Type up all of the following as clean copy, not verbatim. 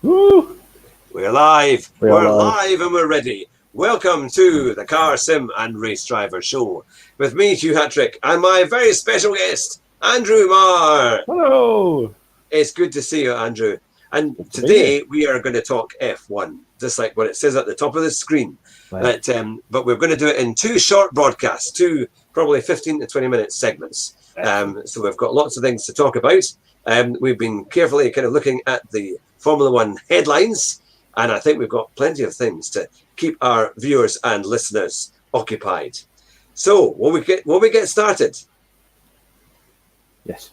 Woo! We're live. We We're are live. live and we're ready. Welcome to the Car Sim and Race Driver Show with me, Hugh Hatrick, and my very special guest, Andrew Marr. Hello. It's good to see you, Andrew. And Good to be today we are going to talk F1, just like what it says at the top of the screen. Right. But we're going to do it in two short broadcasts, two probably 15 to 20-minute segments. So we've got lots of things to talk about. We've been carefully kind of looking at the Formula One headlines, and I think we've got plenty of things to keep our viewers and listeners occupied. So, will we get started? Yes.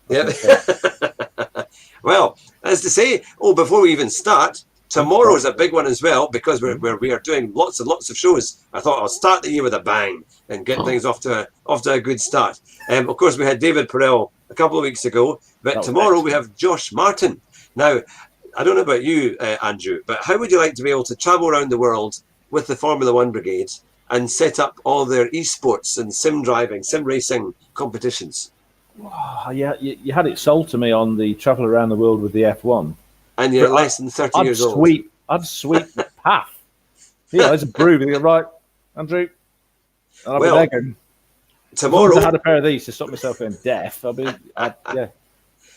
Yeah. Well, as to say, before we even start, tomorrow is a big one as well, because we are doing lots and lots of shows. I thought I'll start the year with a bang and get things off to a good start. Of course, we had David Perel a couple of weeks ago, but tomorrow we have Josh Martin. Now, I don't know about you, Andrew, but how would you like to be able to travel around the world with the Formula One brigade and set up all their esports and sim driving, sim racing competitions? Oh, yeah, you had it sold to me on the travel around the world with the F1. And you're less than 30 years old. I'd sweep the path. There's a brew. You go, right, Andrew. I'll be there going, tomorrow, I had a pair of these to stop myself getting deaf. Yeah.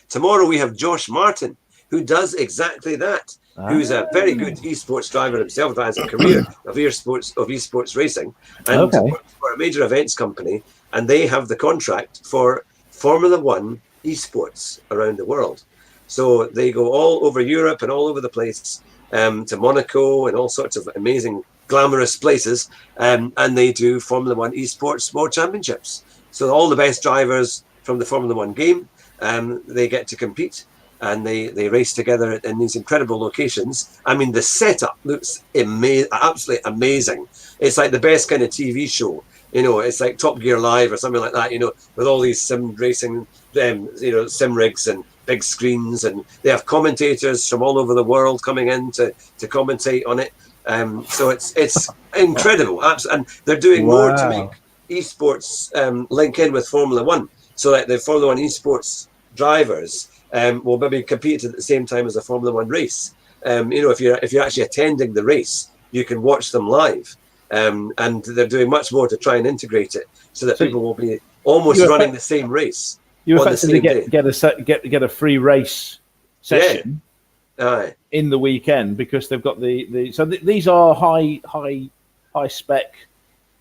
Tomorrow we have Josh Martin, who does exactly that. Who's a very good esports driver himself, that has a career of esports racing, and works for a major events company, and they have the contract for Formula One esports around the world. So they go all over Europe and all over the place, to Monaco and all sorts of amazing, glamorous places, and they do Formula One esports world championships. So all the best drivers from the Formula One game, they get to compete. And they race together in these incredible locations. I mean, the setup looks absolutely amazing. It's like the best kind of TV show. It's like Top Gear Live or something like that, with all these sim racing, sim rigs and big screens. And they have commentators from all over the world coming in to commentate on it. So it's incredible. And they're doing more to make esports link in with Formula One. So like the Formula One esports drivers will maybe compete at the same time as a Formula One race. If you're actually attending the race, you can watch them live, and they're doing much more to try and integrate it so that people will be almost running the same race. You effectively get a free race session in the weekend, because they've got these are high spec.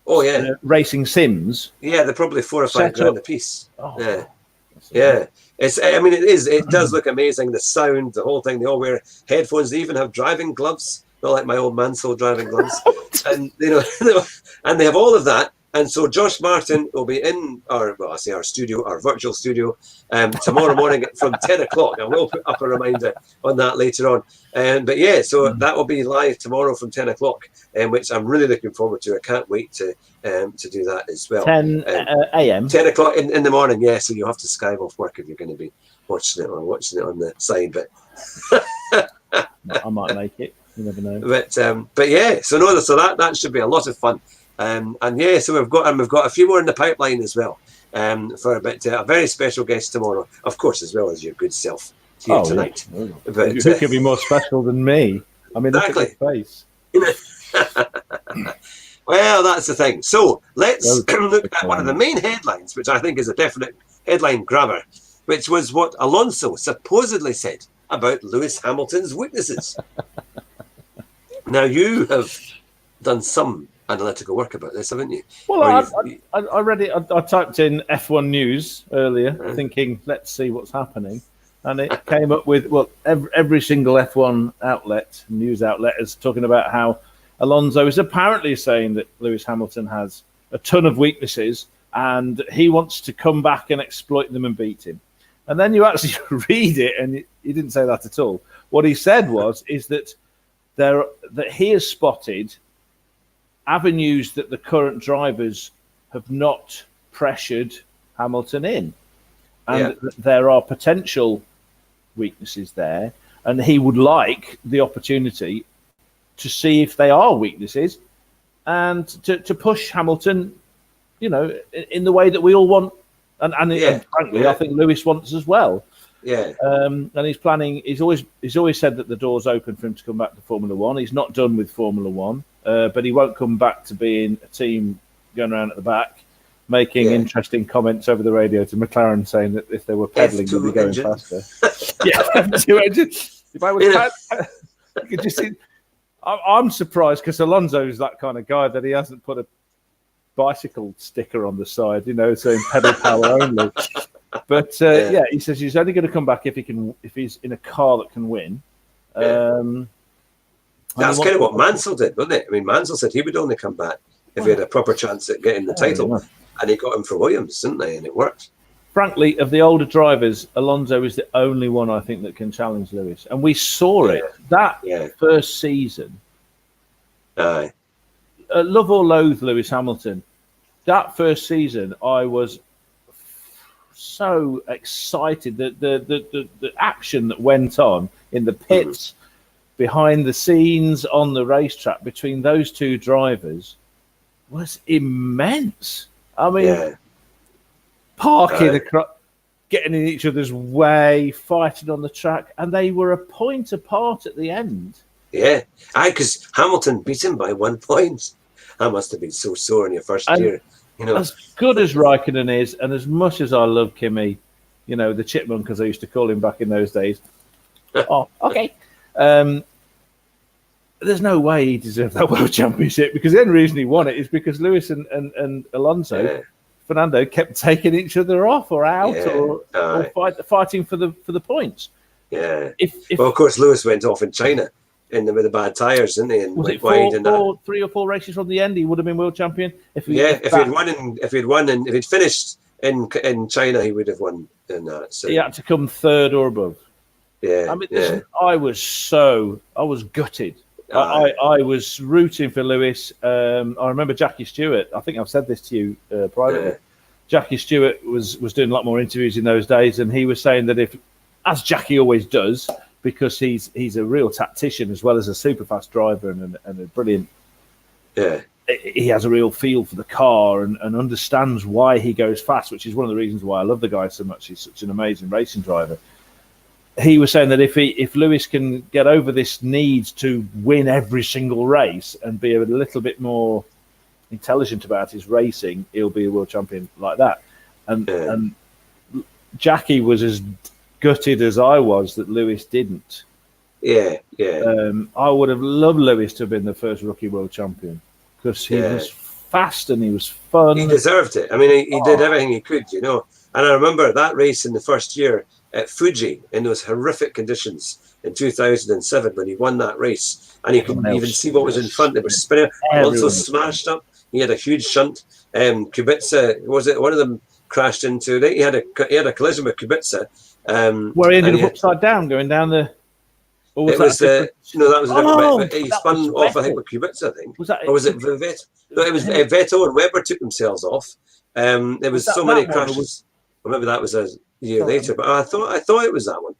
Oh yeah, racing sims. Yeah, they're probably $4 or $5 a piece. Yeah. It does look amazing. The sound, the whole thing. They all wear headphones. They even have driving gloves, not like my old Mansell driving gloves. And and they have all of that. And so Josh Martin will be in our studio, our virtual studio, tomorrow morning from 10 o'clock. I will put up a reminder on that later on. So that will be live tomorrow from 10 o'clock, which I'm really looking forward to. I can't wait to do that as well. 10 a.m. 10 o'clock in the morning, yeah. So you'll have to Skype off work if you're going to be watching it on the side. But I might make it. You never know. But yeah, so that should be a lot of fun. So we've got a few more in the pipeline as well, for a very special guest tomorrow, of course, as well as your good self here tonight. Yeah. But who could be more special than me? I mean, exactly. Look at his face. Well, that's the thing. So let's look at one of the main headlines, which I think is a definite headline grabber, which was what Alonso supposedly said about Lewis Hamilton's weaknesses. Now, you have done some analytical work about this, haven't you? Well, I read it. I typed in F1 news earlier, thinking, let's see what's happening. And it came up with, every single F1 news outlet is talking about how Alonso is apparently saying that Lewis Hamilton has a ton of weaknesses and he wants to come back and exploit them and beat him. And then you actually read it, and he didn't say that at all. What he said is that he has spotted avenues that the current drivers have not pressured Hamilton in, and there are potential weaknesses there, and he would like the opportunity to see if they are weaknesses and to push Hamilton, in the way that we all want, and frankly, I think Lewis wants as well. Yeah. And he's planning. He's always said that the door's open for him to come back to Formula One. He's not done with Formula One, but he won't come back to being a team going around at the back, making interesting comments over the radio to McLaren, saying that if they were pedaling, they'd be going faster. Two engines. If I was, you could just see. I'm surprised because Alonso's that kind of guy that he hasn't put a bicycle sticker on the side, saying pedal power only. But he says he's only going to come back if he's in a car that can win. That's kind of what Mansell did, wasn't it? I mean, Mansell said he would only come back if he had a proper chance at getting the title, and he got him for Williams, didn't they? And it worked. Frankly, of the older drivers, Alonso is the only one I think that can challenge Lewis, and we saw it that first season. Aye. Love or loathe Lewis Hamilton, that first season I was so excited that the action that went on in the pits, behind the scenes, on the racetrack between those two drivers was immense. I mean, parking, getting in each other's way, fighting on the track, and they were a point apart at the end. Yeah, because Hamilton beat him by 1 point. That must have been so sore in your first year. As good as Raikkonen is, and as much as I love Kimi, the chipmunk, as I used to call him back in those days. Okay. There's no way he deserved that world championship, because the only reason he won it is because Lewis and Alonso, Fernando, kept taking each other off or out or fighting for the points. Yeah. Well, of course, Lewis went off in China with the bad tyres, didn't he? And was it 3 or 4 races from the end? He would have been world champion if he'd finished in China, he would have won in that. So he had to come third or above. Yeah. I mean, I was gutted. I was rooting for Lewis. I remember Jackie Stewart. I think I've said this to you privately. Jackie Stewart was doing a lot more interviews in those days, and he was saying that as Jackie always does, because he's a real tactician as well as a super fast driver and a brilliant. Yeah. He has a real feel for the car and understands why he goes fast, which is one of the reasons why I love the guy so much. He's such an amazing racing driver. He was saying that if Lewis can get over this need to win every single race and be a little bit more intelligent about his racing, he'll be a world champion like that. And Jackie was as gutted as I was that Lewis didn't. I would have loved Lewis to have been the first rookie world champion, because he was fast and he was fun. He deserved it. I mean, he did everything he could, And I remember that race in the first year at Fuji in those horrific conditions in 2007 when he won that race, and you could even see what was in front. It was spinning. Also smashed up. He had a huge shunt. Kubica, was it one of them crashed into? He had a collision with Kubica. Where he ended up upside down, going down the. That was a different. He spun off, I think, with Kubica. I think. Or was it Vettel? No, it was Vettel and Webber took themselves off. There was so many crashes. Or maybe that was a year later, but I thought it was that one.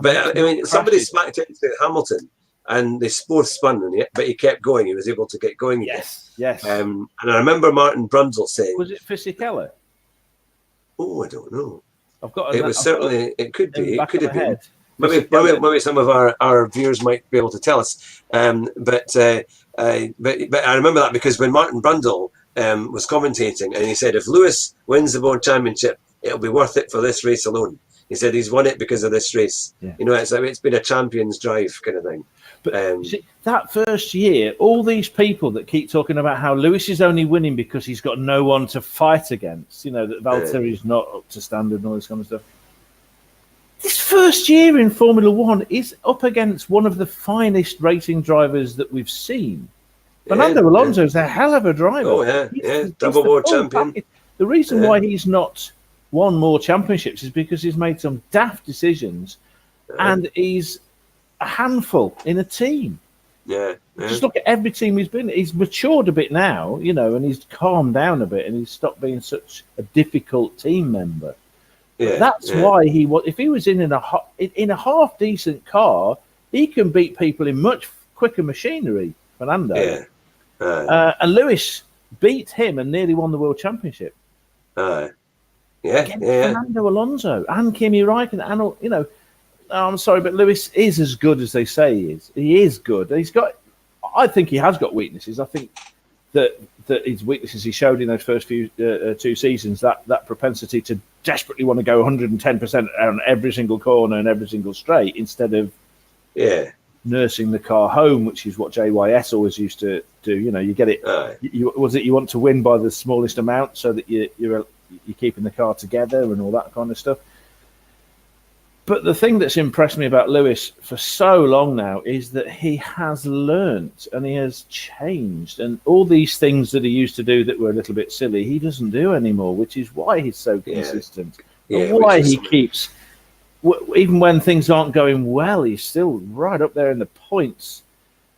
But I mean, somebody smacked into Hamilton, and they both spun, but he kept going. He was able to get going. Yes. And I remember Martin Brundle saying, "Was it Fisichella?" Oh, I don't know. It could be. It could have been. Maybe some of our viewers might be able to tell us. But I remember that because when Martin Brundle was commentating, and he said, if Lewis wins the world championship, it'll be worth it for this race alone. He said he's won it because of this race. Yeah. It's been a champion's drive kind of thing. But see, that first year, all these people that keep talking about how Lewis is only winning because he's got no one to fight against, that Valtteri's not up to standard and all this kind of stuff. This first year in Formula One is up against one of the finest racing drivers that we've seen. Fernando Alonso is a hell of a driver. Oh, double world champion. Package. The reason why he's not won more championships is because he's made some daft decisions and he's a handful in a team. Just look at every team he's been. He's matured a bit now, and he's calmed down a bit and he's stopped being such a difficult team member. That's why if he was in a half decent car, he can beat people in much quicker machinery. Fernando, and Lewis beat him and nearly won the world championship. against Fernando Alonso and Kimi Räikkönen, and you know, I'm sorry, but Lewis is as good as they say he is. He is good. I think he has got weaknesses. I think that his weaknesses he showed in those first few 2 seasons, that propensity to desperately want to go 110% on every single corner and every single straight instead of nursing the car home, which is what JYS always used to do. You know, you get it. You want to win by the smallest amount so that you're keeping the car together and all that kind of stuff. But the thing that's impressed me about Lewis for so long now is that he has learnt and he has changed. And all these things that he used to do that were a little bit silly, he doesn't do anymore, which is why he's so consistent. And why he keeps, even when things aren't going well, he's still right up there in the points.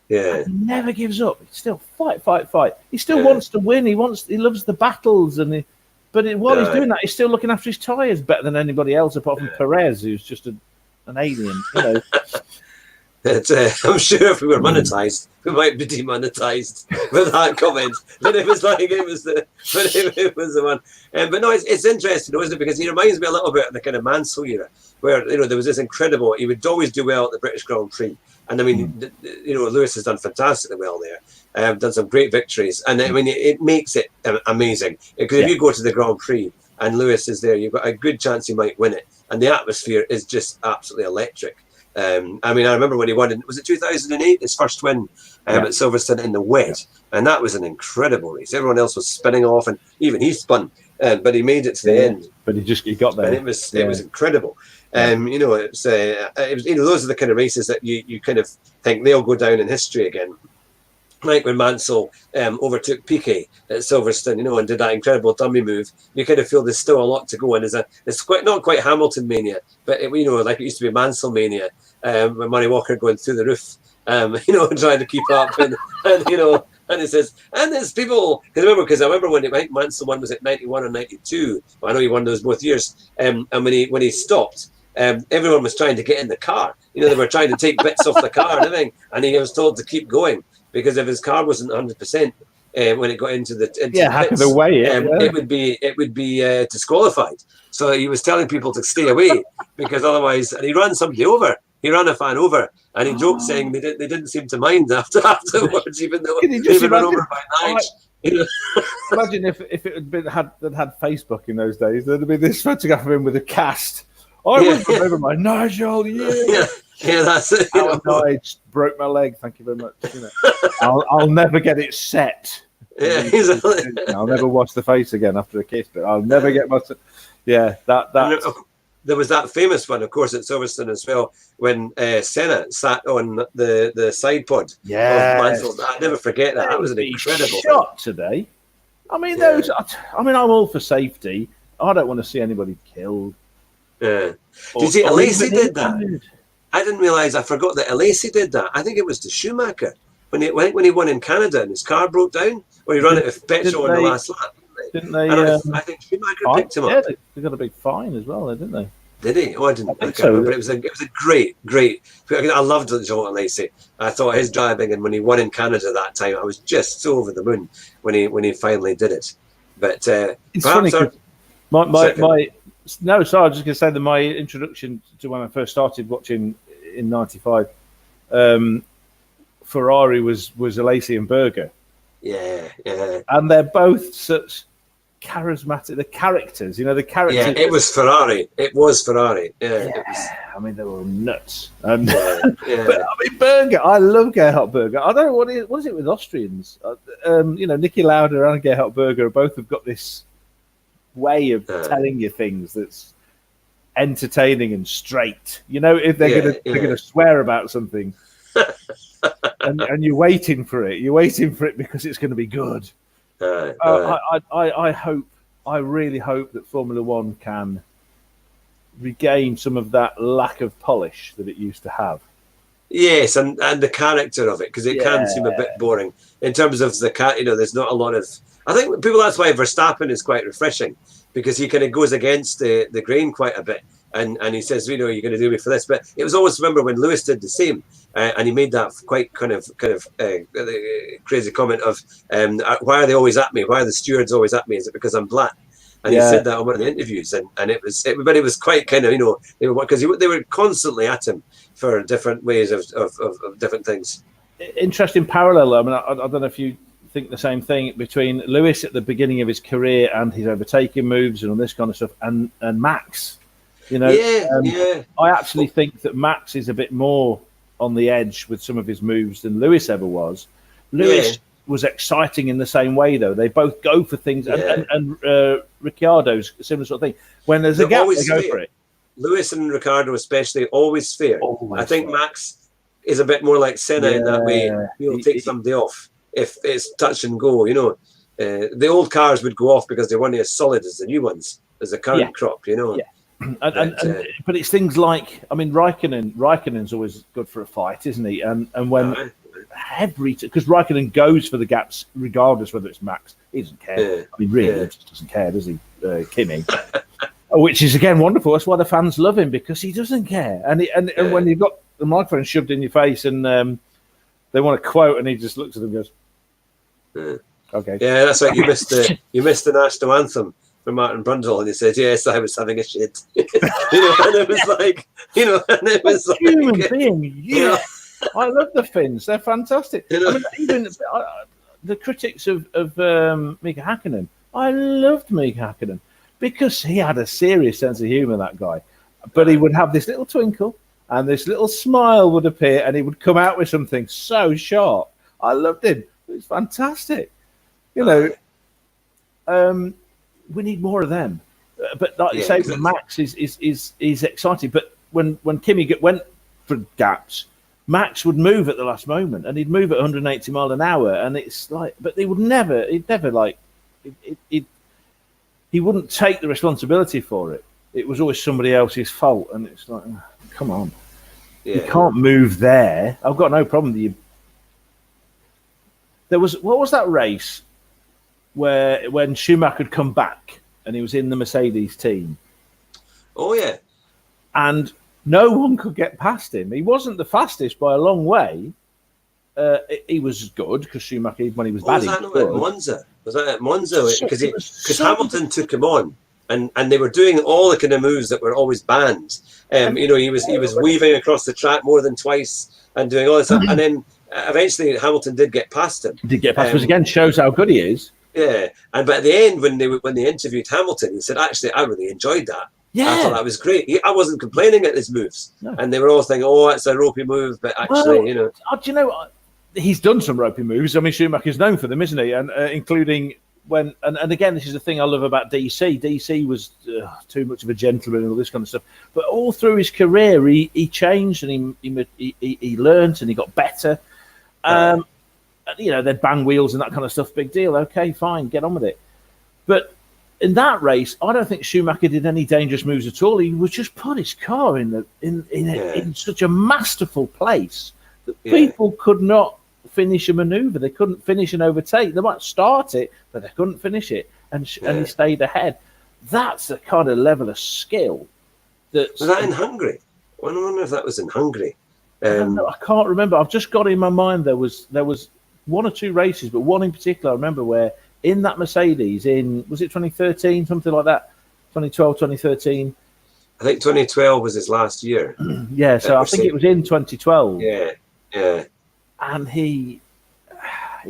Yeah. And he never gives up. He still fight. He still wants to win. He loves the battles But while he's doing that, he's still looking after his tyres better than anybody else, apart from Perez, who's just an alien. You know. I'm sure if we were monetized, we might be demonetized with that comment. But it was the one. But no, it's interesting, isn't it? Because he reminds me a little bit of the kind of Mansell era, where there was this incredible. He would always do well at the British Grand Prix, and I mean, Lewis has done fantastically well there. Done some great victories, and I mean it makes it amazing because if you go to the Grand Prix and Lewis is there, you've got a good chance he might win it, and the atmosphere is just absolutely electric. I mean, I remember when he won, was it 2008, his first win at Silverstone in the wet, and that was an incredible race. Everyone else was spinning off, and even he spun, but he made it to the end. But he got there, and it was incredible. It was those are the kind of races that you kind of think they'll go down in history again. Like when Mansell overtook Piquet at Silverstone, and did that incredible dummy move. You kind of feel there's still a lot to go, and it's not quite Hamilton mania, but like it used to be Mansell mania, when Murray Walker going through the roof, trying to keep up, and it says, and there's people because I remember when I think Mansell won, was it 91 or 92? Well, I know he won those both years, and when he stopped. Everyone was trying to get in the car. They were trying to take bits off the car and everything, and he was told to keep going. Because if his car wasn't 100% when it got into the pits, it would be disqualified. So he was telling people to stay away because otherwise, and he ran somebody over. He ran a fan over, and he joked saying they didn't seem to mind afterwards, even though they were over by 9. Imagine if it had Facebook in those days, there'd be this photograph of him with a cast. I went over my Nigel, Yeah, that's it. I broke my leg. Thank you very much. I'll never get it set. Yeah, I'll never wash the face again after a kiss, but I'll never get my. Yeah, that. There was that famous one, of course, at Silverstone as well, when Senna sat on the side pod. Yeah, I'll never forget that. That was an incredible shot today. I mean, those. I mean, I'm all for safety. I don't want to see anybody killed. Yeah. Did you see Alesi did that? I didn't realise. I forgot that Alesi did that. I think it was to Schumacher when he won in Canada and his car broke down, or he ran out of petrol in the last lap. Didn't they? I think Schumacher picked him up. They got a big fine as well, didn't they? Did he? Oh, I can't remember. It was a great. I loved Jean Alesi. I thought his driving, and when he won in Canada that time, I was just so over the moon when he finally did it. But it's funny. I was just going to say that my introduction to when I first started watching in '95, Ferrari was Alesi and Berger. Yeah. And they're both such charismatic. The characters, the characters. Yeah, it was Ferrari. Yeah. I mean, they were nuts. But I mean, Berger. I love Gerhard Berger. I don't know what is it with Austrians. Niki Lauda and Gerhard Berger both have got this way of telling you things that's entertaining and straight. If they're gonna swear about something, and you're waiting for it. You're waiting for it because it's going to be good. I really hope that Formula One can regain some of that lack of polish that it used to have. Yes, and the character of it, because it can seem a bit boring in terms of the there's not a lot of. I think that's why Verstappen is quite refreshing, because he kind of goes against the grain quite a bit, and he says, you're going to do me for this. But it was always, remember when Lewis did the same, and he made that quite kind of crazy comment of, why are they always at me? Why are the stewards always at me? Is it because I'm black? And he said that on one of the interviews, and everybody was quite kind of, they were constantly at him for different ways of different things. Interesting parallel. I mean, I don't know if you think the same thing between Lewis at the beginning of his career and his overtaking moves and all this kind of stuff, and Max. I actually think that Max is a bit more on the edge with some of his moves than Lewis ever was. Lewis was exciting in the same way, though. They both go for things, and Ricciardo's a similar sort of thing. When there's a gap, they go for it. Lewis and Ricciardo especially, always fair. I think Max is a bit more like Senna in that way. He'll take somebody off if it's touch and go. The old cars would go off because they weren't as solid as the new ones, as the current crop. But it's things like, I mean, Raikkonen's always good for a fight, isn't he? And when because Raikkonen goes for the gaps regardless whether it's Max, he doesn't care. I mean, really, he just doesn't care, does he, Kimi? Which is again wonderful. That's why the fans love him, because he doesn't care. And when you've got the microphone shoved in your face and they want a quote, and he just looks at them and goes, "Okay." Yeah, that's right. You missed the national anthem from Martin Brundle, and he said, "Yes, I was having a shit." And it was like, human being. I love the Finns; they're fantastic. I mean, even the critics of Mika Hakkinen, I loved Mika Hakkinen because he had a serious sense of humour. That guy, but he would have this little twinkle, and this little smile would appear, and he would come out with something so sharp. I loved him; it was fantastic. We need more of them. But like you say, Max is exciting. But when Kimi went for gaps, Max would move at the last moment, and he'd move at 180 mile an hour, and it's like, but he'd never he wouldn't take the responsibility for it. It was always somebody else's fault, and it's like, come on, you can't move there. I've got no problem with you. What was that race when Schumacher had come back and he was in the Mercedes team? Oh yeah, and no one could get past him. He wasn't the fastest by a long way. He was good because Schumacher, when he was bad, was that at Monza? Was that at Monza? Because Hamilton took him on, and they were doing all the kind of moves that were always banned. He was weaving across the track more than twice and doing all this stuff, and then eventually Hamilton did get past him. Which again shows how good he is. Yeah, but at the end, when they interviewed Hamilton, he said, "Actually, I really enjoyed that. I thought that was great. I wasn't complaining at his moves." No. And they were all thinking, "Oh, it's a ropey move," but actually, do you know, he's done some ropey moves. I mean, Schumacher's known for them, isn't he? And including when, and again, this is the thing I love about DC. DC was too much of a gentleman and all this kind of stuff. But all through his career, he changed, and he learned, and he got better. They'd bang wheels and that kind of stuff. Big deal. Okay, fine, get on with it. But in that race, I don't think Schumacher did any dangerous moves at all. He would just put his car in such a masterful place that people could not finish a maneuver. They couldn't finish an overtake. They might start it, but they couldn't finish it, and he stayed ahead. That's the kind of level of skill. Was that in Hungary? I wonder if that was in Hungary. I can't remember. I've just got in my mind there was one or two races, but one in particular I remember where in that Mercedes was it 2013, something like that, 2012, 2013. I think 2012 was his last year. Yeah, so I think it was in 2012. Yeah. And he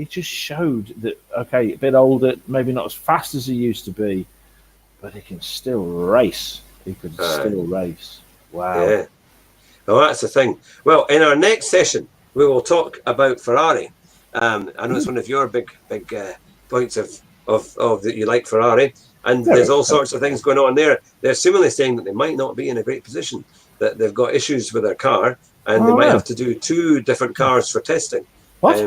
just showed that, okay, a bit older, maybe not as fast as he used to be, but he can still race. He could still race. Wow. Yeah. Well, that's the thing. Well, in our next session, we will talk about Ferrari. I know it's one of your big points of that you like Ferrari, and there's all sorts of things going on there. They're seemingly saying that they might not be in a great position, that they've got issues with their car, and they might have to do two different cars for testing. What?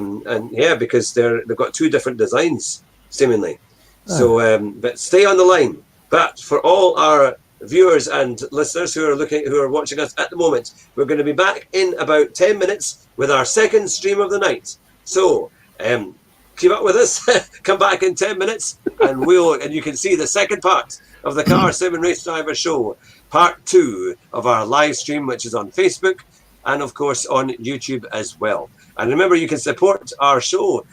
Because they've got two different designs seemingly. So, but stay on the line. But for all our viewers and listeners who are watching us at the moment, we're going to be back in about 10 minutes with our second stream of the night. So keep up with us. Come back in 10 minutes, and you can see the second part of the Car 7 Race Driver Show, part 2 of our live stream, which is on Facebook. and of course on YouTube as well. And remember, you can support our show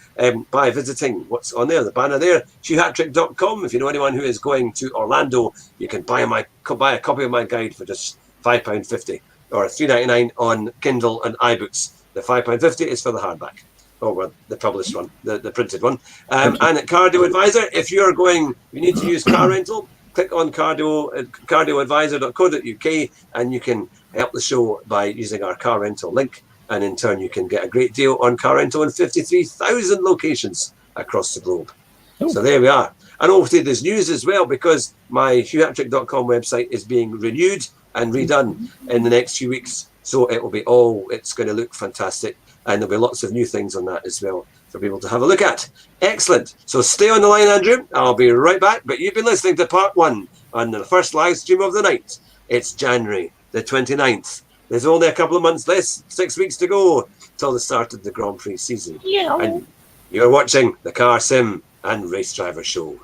by visiting what's on there, the banner there, HughHatrick.com. If you know anyone who is going to Orlando, you can buy a copy of my guide for just £5.50 or $3.99 on Kindle and iBooks. The £5.50 is for the hardback, or the published one, the printed one. And at Cardio Advisor, if you're going, you need to use car rental, click on cardioadvisor.co.uk, and you can help the show by using our car rental link. And in turn, you can get a great deal on car rental in 53,000 locations across the globe. Oh. So there we are. And hopefully there's news as well, because my HughHatrick.com website is being renewed and redone in the next few weeks. So it will be it's going to look fantastic. And there'll be lots of new things on that as well for people to have a look at. Excellent. So stay on the line, Andrew. I'll be right back. But you've been listening to part 1 on the first live stream of the night. It's January the 29th. There's only a couple of months less, 6 weeks to go till the start of the Grand Prix season. Yeah. And you're watching the Car Sim and Race Driver Show.